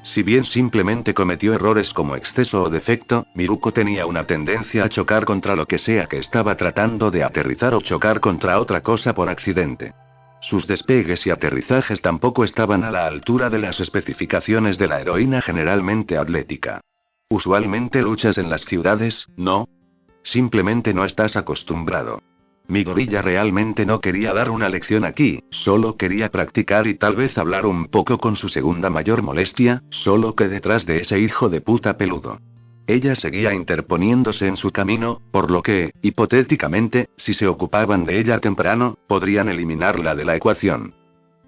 Si bien simplemente cometió errores como exceso o defecto, Miruko tenía una tendencia a chocar contra lo que sea que estaba tratando de aterrizar o chocar contra otra cosa por accidente. Sus despegues y aterrizajes tampoco estaban a la altura de las especificaciones de la heroína generalmente atlética. Usualmente luchas en las ciudades, ¿no? Simplemente no estás acostumbrado. Mi gorilla realmente no quería dar una lección aquí, solo quería practicar y tal vez hablar un poco con su segunda mayor molestia, solo que detrás de ese hijo de puta peludo. Ella seguía interponiéndose en su camino, por lo que, hipotéticamente, si se ocupaban de ella temprano, podrían eliminarla de la ecuación.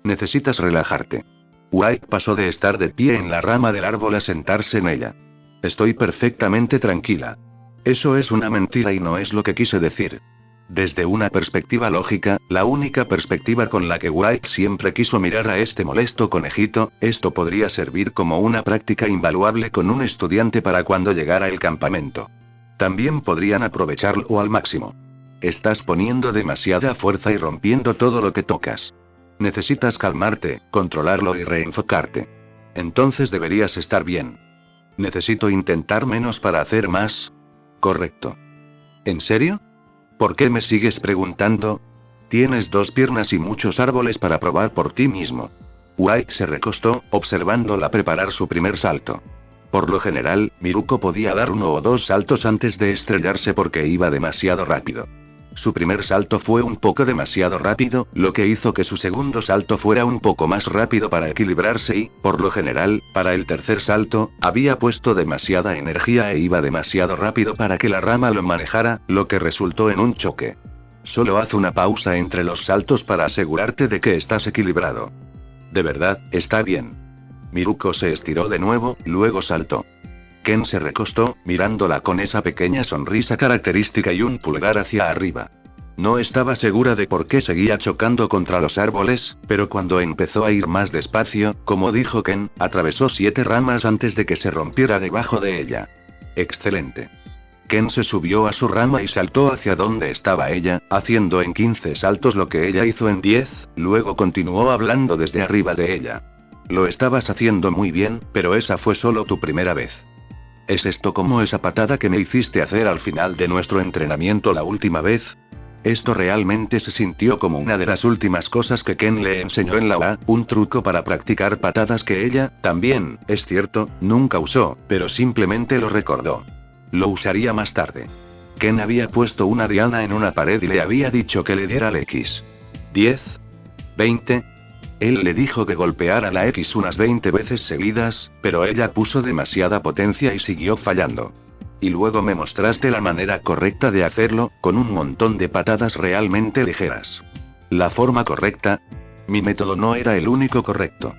Necesitas relajarte. White pasó de estar de pie en la rama del árbol a sentarse en ella. Estoy perfectamente tranquila. Eso es una mentira y no es lo que quise decir. Desde una perspectiva lógica, la única perspectiva con la que White siempre quiso mirar a este molesto conejito, esto podría servir como una práctica invaluable con un estudiante para cuando llegara el campamento. También podrían aprovecharlo al máximo. Estás poniendo demasiada fuerza y rompiendo todo lo que tocas. Necesitas calmarte, controlarlo y reenfocarte. Entonces deberías estar bien. ¿Necesito intentar menos para hacer más? Correcto. ¿En serio? ¿Por qué me sigues preguntando? Tienes 2 piernas y muchos árboles para probar por ti mismo. White se recostó, observándola preparar su primer salto. Por lo general, Miruko podía dar 1 o 2 saltos antes de estrellarse porque iba demasiado rápido. Su primer salto fue un poco demasiado rápido, lo que hizo que su segundo salto fuera un poco más rápido para equilibrarse y, por lo general, para el tercer salto, había puesto demasiada energía e iba demasiado rápido para que la rama lo manejara, lo que resultó en un choque. Solo haz una pausa entre los saltos para asegurarte de que estás equilibrado. De verdad, está bien. Miruko se estiró de nuevo, luego saltó. Ken se recostó, mirándola con esa pequeña sonrisa característica y un pulgar hacia arriba. No estaba segura de por qué seguía chocando contra los árboles, pero cuando empezó a ir más despacio, como dijo Ken, atravesó 7 ramas antes de que se rompiera debajo de ella. Excelente. Ken se subió a su rama y saltó hacia donde estaba ella, haciendo en 15 saltos lo que ella hizo en 10, luego continuó hablando desde arriba de ella. Lo estabas haciendo muy bien, pero esa fue solo tu primera vez. ¿Es esto como esa patada que me hiciste hacer al final de nuestro entrenamiento la última vez? Esto realmente se sintió como una de las últimas cosas que Ken le enseñó en la UA, un truco para practicar patadas que ella, también, es cierto, nunca usó, pero simplemente lo recordó. Lo usaría más tarde. Ken había puesto una diana en una pared y le había dicho que le diera la X. 10. 20. Él le dijo que golpeara la X unas 20 veces seguidas, pero ella puso demasiada potencia y siguió fallando. Y luego me mostraste la manera correcta de hacerlo, con un montón de patadas realmente ligeras. ¿La forma correcta? Mi método no era el único correcto.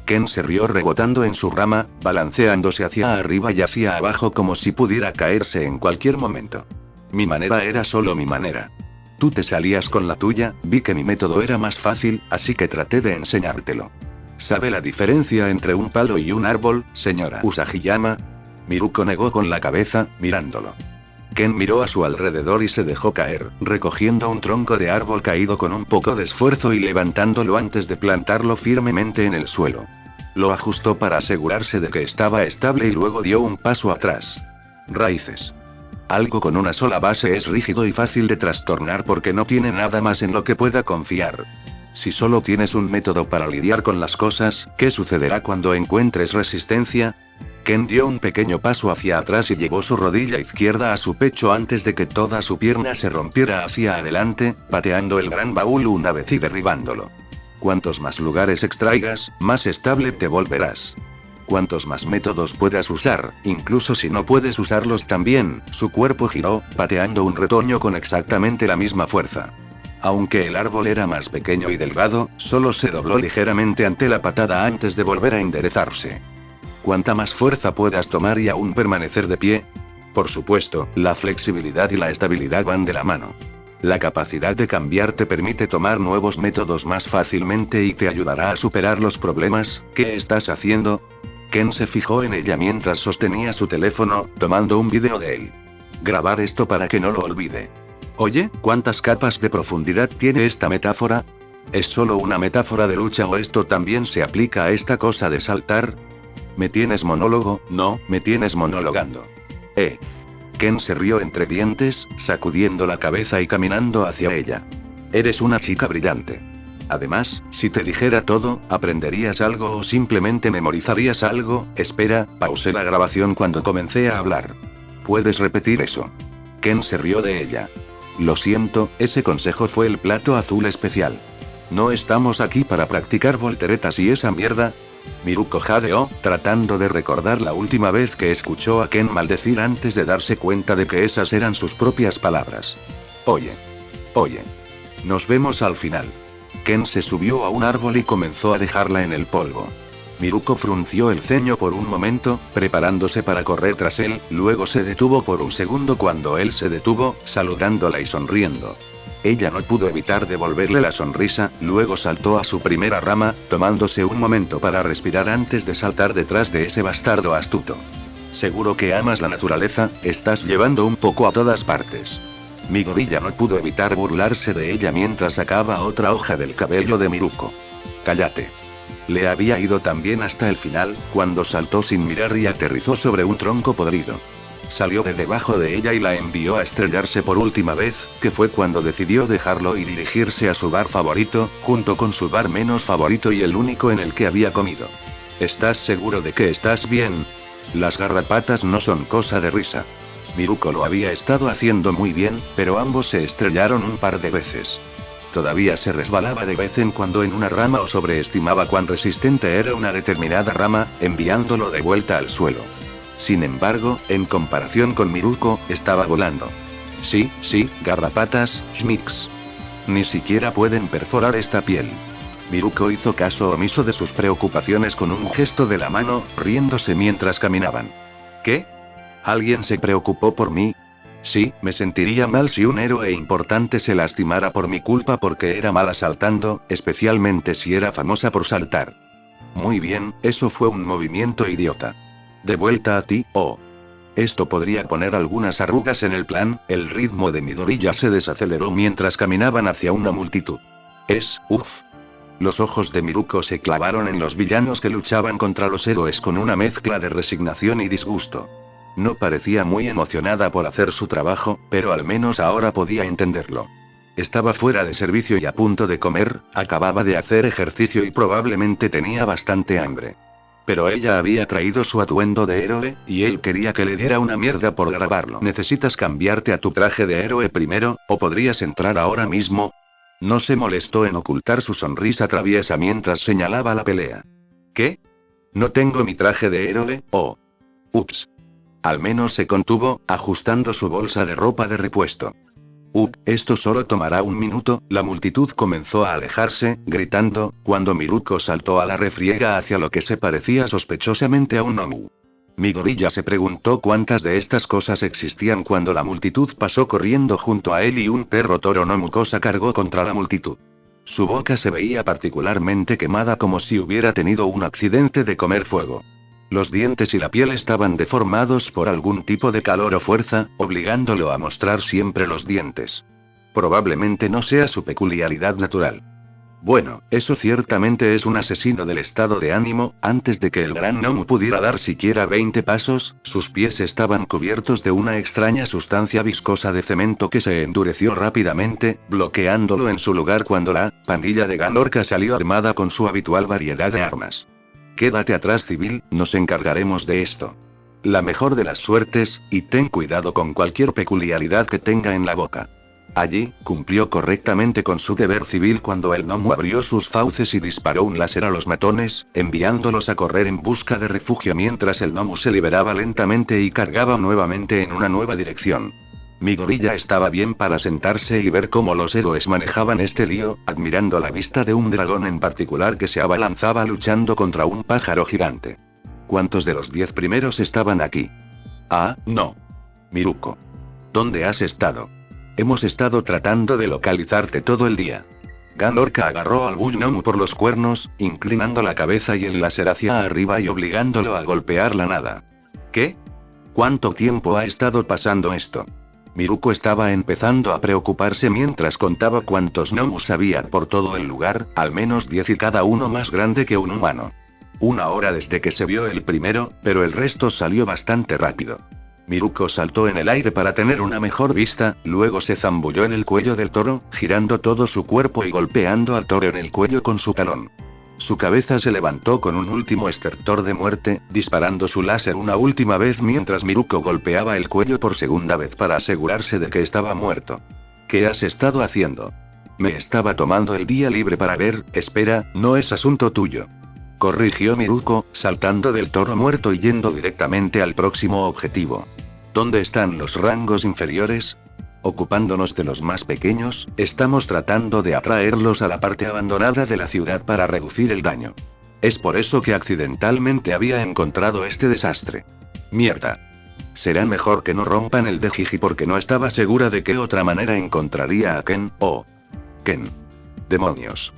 Ken se rió rebotando en su rama, balanceándose hacia arriba y hacia abajo como si pudiera caerse en cualquier momento. Mi manera era solo mi manera. Tú te salías con la tuya, vi que mi método era más fácil, así que traté de enseñártelo. ¿Sabe la diferencia entre un palo y un árbol, señora Usagiyama? Miruko negó con la cabeza, mirándolo. Ken miró a su alrededor y se dejó caer, recogiendo un tronco de árbol caído con un poco de esfuerzo y levantándolo antes de plantarlo firmemente en el suelo. Lo ajustó para asegurarse de que estaba estable y luego dio un paso atrás. Raíces. Algo con una sola base es rígido y fácil de trastornar porque no tiene nada más en lo que pueda confiar. Si solo tienes un método para lidiar con las cosas, ¿qué sucederá cuando encuentres resistencia? Ken dio un pequeño paso hacia atrás y llevó su rodilla izquierda a su pecho antes de que toda su pierna se rompiera hacia adelante, pateando el gran baúl una vez y derribándolo. Cuantos más lugares extraigas, más estable te volverás. Cuantos más métodos puedas usar, incluso si no puedes usarlos también, su cuerpo giró, pateando un retoño con exactamente la misma fuerza. Aunque el árbol era más pequeño y delgado, solo se dobló ligeramente ante la patada antes de volver a enderezarse. Cuanta más fuerza puedas tomar y aún permanecer de pie. Por supuesto, la flexibilidad y la estabilidad van de la mano. La capacidad de cambiar te permite tomar nuevos métodos más fácilmente y te ayudará a superar los problemas. ¿Qué estás haciendo? Ken se fijó en ella mientras sostenía su teléfono, tomando un video de él. Grabar esto para que no lo olvide. Oye, ¿cuántas capas de profundidad tiene esta metáfora? ¿Es solo una metáfora de lucha o esto también se aplica a esta cosa de saltar? ¿Me tienes monólogo? No, me tienes monologando. Ken se rió entre dientes, sacudiendo la cabeza y caminando hacia ella. Eres una chica brillante. Además, si te dijera todo, ¿aprenderías algo o simplemente memorizarías algo? Espera, pausé la grabación cuando comencé a hablar. ¿Puedes repetir eso? Ken se rió de ella. Lo siento, ese consejo fue el plato azul especial. ¿No estamos aquí para practicar volteretas y esa mierda? Miruko jadeó, tratando de recordar la última vez que escuchó a Ken maldecir antes de darse cuenta de que esas eran sus propias palabras. Oye. Nos vemos al final. Ken se subió a un árbol y comenzó a dejarla en el polvo. Miruko frunció el ceño por un momento, preparándose para correr tras él, luego se detuvo por un segundo cuando él se detuvo, saludándola y sonriendo. Ella no pudo evitar devolverle la sonrisa, luego saltó a su primera rama, tomándose un momento para respirar antes de saltar detrás de ese bastardo astuto. Seguro que amas la naturaleza, estás llevando un poco a todas partes. Mi gorilla no pudo evitar burlarse de ella mientras sacaba otra hoja del cabello de Miruko. Cállate. Le había ido tan bien hasta el final, cuando saltó sin mirar y aterrizó sobre un tronco podrido. Salió de debajo de ella y la envió a estrellarse por última vez, que fue cuando decidió dejarlo y dirigirse a su bar favorito, junto con su bar menos favorito y el único en el que había comido. ¿Estás seguro de que estás bien? Las garrapatas no son cosa de risa. Miruko lo había estado haciendo muy bien, pero ambos se estrellaron un par de veces. Todavía se resbalaba de vez en cuando en una rama o sobreestimaba cuán resistente era una determinada rama, enviándolo de vuelta al suelo. Sin embargo, en comparación con Miruko, estaba volando. Sí, garrapatas, schmicks. Ni siquiera pueden perforar esta piel. Miruko hizo caso omiso de sus preocupaciones con un gesto de la mano, riéndose mientras caminaban. ¿Qué? ¿Alguien se preocupó por mí? Sí, me sentiría mal si un héroe importante se lastimara por mi culpa porque era mala saltando, especialmente si era famosa por saltar. Muy bien, eso fue un movimiento idiota. De vuelta a ti, oh. Esto podría poner algunas arrugas en el plan. El ritmo de Midoriya se desaceleró mientras caminaban hacia una multitud. Uff. Los ojos de Miruko se clavaron en los villanos que luchaban contra los héroes con una mezcla de resignación y disgusto. No parecía muy emocionada por hacer su trabajo, pero al menos ahora podía entenderlo. Estaba fuera de servicio y a punto de comer, acababa de hacer ejercicio y probablemente tenía bastante hambre. Pero ella había traído su atuendo de héroe, y él quería que le diera una mierda por grabarlo. ¿Necesitas cambiarte a tu traje de héroe primero, o podrías entrar ahora mismo? No se molestó en ocultar su sonrisa traviesa mientras señalaba la pelea. ¿Qué? ¿No tengo mi traje de héroe? Oh. Ups. Al menos se contuvo, ajustando su bolsa de ropa de repuesto. Esto solo tomará un minuto. La multitud comenzó a alejarse, gritando, cuando Miruko saltó a la refriega hacia lo que se parecía sospechosamente a un Nomu. Midoriya se preguntó cuántas de estas cosas existían cuando la multitud pasó corriendo junto a él y un perro toro Nomu Kosa cargó contra la multitud. Su boca se veía particularmente quemada como si hubiera tenido un accidente de comer fuego. Los dientes y la piel estaban deformados por algún tipo de calor o fuerza, obligándolo a mostrar siempre los dientes. Probablemente no sea su peculiaridad natural. Bueno, eso ciertamente es un asesino del estado de ánimo. Antes de que el gran Nomu pudiera dar siquiera 20 pasos, sus pies estaban cubiertos de una extraña sustancia viscosa de cemento que se endureció rápidamente, bloqueándolo en su lugar cuando la pandilla de Ganorka salió armada con su habitual variedad de armas. Quédate atrás, civil, nos encargaremos de esto. La mejor de las suertes, y ten cuidado con cualquier peculiaridad que tenga en la boca. Allí, cumplió correctamente con su deber civil cuando el gnomo abrió sus fauces y disparó un láser a los matones, enviándolos a correr en busca de refugio mientras el gnomo se liberaba lentamente y cargaba nuevamente en una nueva dirección. Midoriya estaba bien para sentarse y ver cómo los héroes manejaban este lío, admirando la vista de un dragón en particular que se abalanzaba luchando contra un pájaro gigante. ¿Cuántos de los 10 primeros estaban aquí? Ah, no. Miruko. ¿Dónde has estado? Hemos estado tratando de localizarte todo el día. Ganorka agarró al Bullnomu por los cuernos, inclinando la cabeza y el láser hacia arriba y obligándolo a golpear la nada. ¿Qué? ¿Cuánto tiempo ha estado pasando esto? Miruko estaba empezando a preocuparse mientras contaba cuántos gnomus había por todo el lugar, al menos 10 y cada uno más grande que un humano. 1 hora desde que se vio el primero, pero el resto salió bastante rápido. Miruko saltó en el aire para tener una mejor vista, luego se zambulló en el cuello del toro, girando todo su cuerpo y golpeando al toro en el cuello con su talón. Su cabeza se levantó con un último estertor de muerte, disparando su láser una última vez mientras Miruko golpeaba el cuello por segunda vez para asegurarse de que estaba muerto. ¿Qué has estado haciendo? Me estaba tomando el día libre para ver. Espera, no es asunto tuyo. Corrigió Miruko, saltando del toro muerto y yendo directamente al próximo objetivo. ¿Dónde están los rangos inferiores? Ocupándonos de los más pequeños, estamos tratando de atraerlos a la parte abandonada de la ciudad para reducir el daño. Es por eso que accidentalmente había encontrado este desastre. Mierda. Será mejor que no rompan el de Jiji porque no estaba segura de qué otra manera encontraría a Ken. Oh. Ken. Demonios.